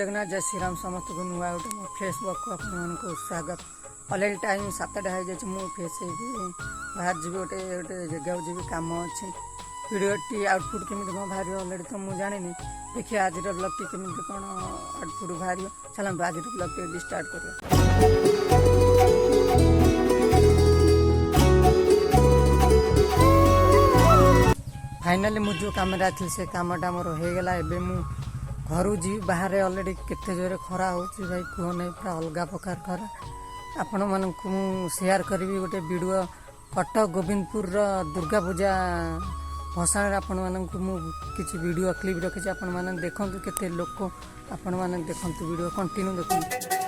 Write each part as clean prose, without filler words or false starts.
जगन्नाथ जय श्री राम समस्त को नुआ गोटे मो फेसबुक को आपन को स्वागत अलरेडी टाइम 7टा हो जाए मु फेस बाहर जी गोटे गोटे जगह जी कम अच्छे भिडियोटी आउटपुट केमी कौन बाहर अलरेडी तो मुझे जानी देखिए आज ब्लग टी केमी कौन आउटपुट बाहर चलते आज ब्लग टी स्टार्ट कर फाइनाली मुझे जो कम से कमटा मोर होगला एवं घर जी बाहर अलरेडी केते जोरे खरा हो भाई कह नहीं पूरा अलग प्रकार खरा आपण मानक शेयर करी गोटे वीडियो कटक गोविंदपुर दुर्गा पूजा भसाणी आपण मानक किसी वीडियो क्लिप रखी आपण मैंने देखु केते लोक आपण मैंने देखु वीडियो कंटिन्यू देखु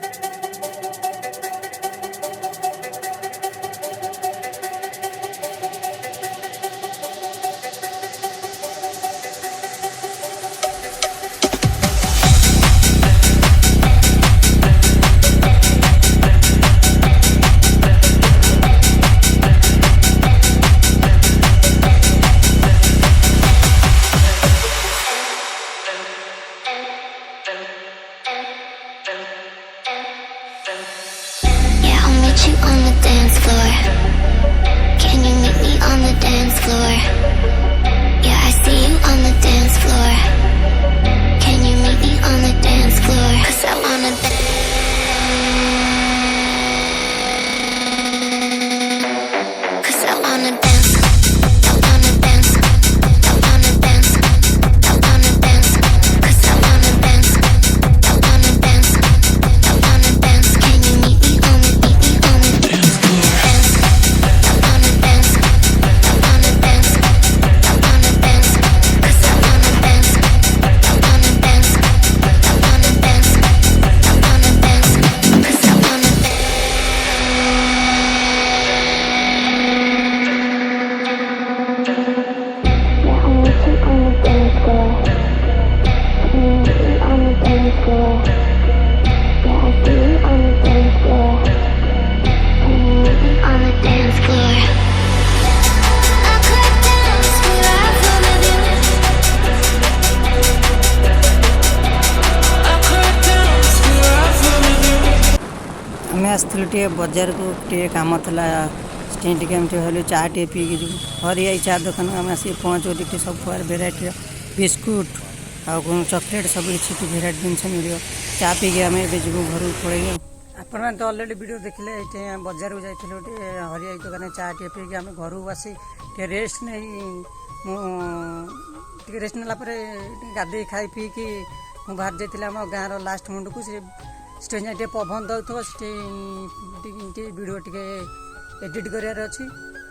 आसलु बजार को कम था टे चाह टे पी हरिया चाह दुकान आम आस पहुँचू सब भेराइटी बिस्कुट आ चॉकलेट सब किसी भेराइटी जिन मिल चाह पी आम जीव घर पड़े आपण तो अलरेडी वीडियो देखले ये बजार को जाइए गोटे हरिया दुकान चाह टे पी आम घर को आसी रेस्ट नहीं रेस्ट नाला गाधे खाई पी कि बाहर जाइए आम गाँव लास्ट मुंड को स्टेज टे पवन दौर वीडियो टे एडिट करार अच्छी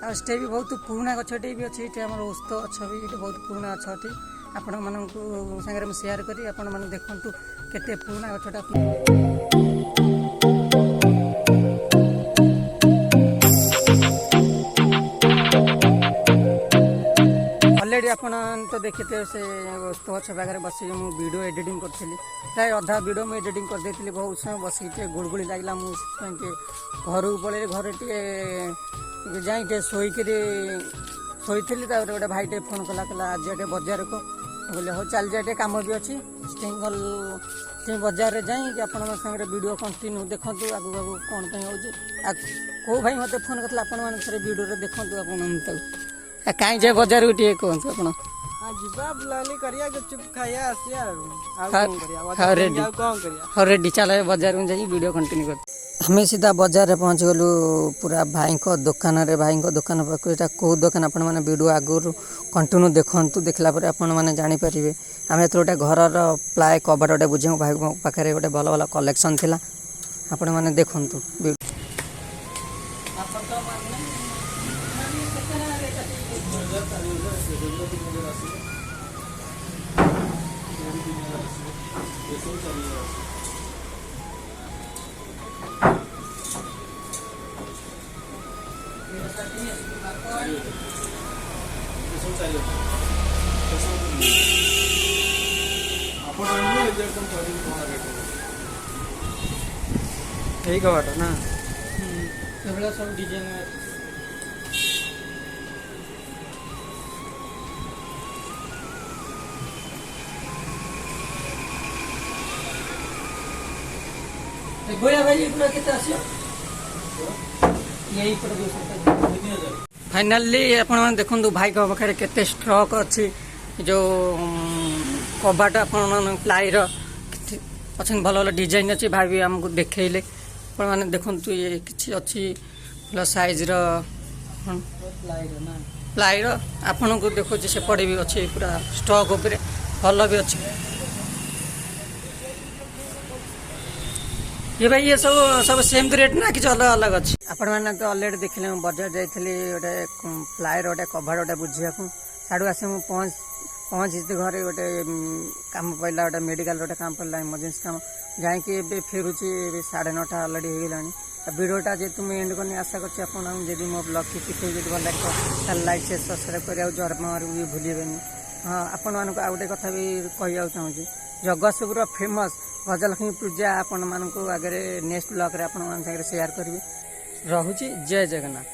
आटे भी बहुत पुराना गछटे भी अच्छी आम ओस्थ गछ भी ये बहुत पुराना गछ ये आपण मानक सागर शेयर करी आपण मैंने देखु केते पुराना गछटा अलरेडी आपण तो देखते से ओस्थ गछ पाखे बस वीडियो एडिटिंग करी प्राय अधा वीडियो मुझे एडिटिंग करदे बहुत समय बस गुड़गुड़ी लगला मुझे घर को पड़े घर टे जाए शोक शोली गोटे भाई टे फोन कला आज ये बजार को बोले हो चल जाए कम भी अच्छी बजार जाए आप वीडियो कंटिन्यू देखु आगू आगू कौन कौ भाई मत फोन करता आप वीडियो देखु आप कहीं जाए बजार को टे कहतु आप रेडी चल बजार में जाइए वीडियो कंटिन्यू कर हमें सीधा बाजार में पहुँच गलु पूरा भाई को दुकान रे भाई को दुकान पाक कौ दुकान आपण मैंने वीडियो आगुरी कंटिन्यू देखु देखला आपण मैंने जानीपर आम ये गोटे घर प्लाय कबाट गोटे बुझे भाई पाखे गोटे भल भल कलेक्शन थी आपण मैंने देखु यही कबाट ना सब डिजाइन भैया भाई पूरा केते आसियो यही पर फाइनाली आपण माने देखंतु भाई को पाखे केते स्टॉक अछि जो कबाट आपण प्लाई रो अच्छा भल भल डिजाइन अच्छी भाई भी आमको देखले आपण माने देखंतु ये किछि अछि भल साइज रो प्लाई रो आपण को देखो से पड़े भी अच्छे पूरा स्टॉक ऊपर भल भी अच्छे ये भाई ये सब सेम रेट ना कि अलग अलग अच्छी आपण मैंने तो अलरेडी देखले बजार जाइली गोटे प्लाई रोटे कभर गोटे बुझा साड़ू आसे पहुँची घरे गोटे कम पड़ा गोटे मेडिकल गोटे काम पड़ा इमरजेन्सी काम जाकि फेरुची 9:30 अलरेडी हो गलानी वीडियोटा जेहतु मुझे एंड करनी आशा करছি ଆପଣ ଯଦି ମୋ ବ୍ଲଗ କିଛି ଯଦି ଭଲ ଲାଗିବ ତାହେଲେ ଲାଇକ୍ ସେୟାର ସବସ୍କ୍ରାଇବ୍ କରିବାକୁ ଜମାରୁ ବି ଭୁଲିବେନି। ହଁ ଆପଣମାନଙ୍କୁ ଆଉ ଗୋଟେ କଥା ବି କହିବାକୁ ଚାହୁଁଛି ଜଗତସିଂହପୁର ଫେମସ୍ ଗଜଲକ୍ଷ୍ମୀ ପୂଜା ଆପଣମାନଙ୍କୁ ଆଗରେ ନେକ୍ସଟ ବ୍ଲଗରେ ଆପଣମାନଙ୍କ ସାଙ୍ଗରେ ସେୟାର କରିବି। ରହୁଛି ଜୟ ଜଗନ୍ନାଥ।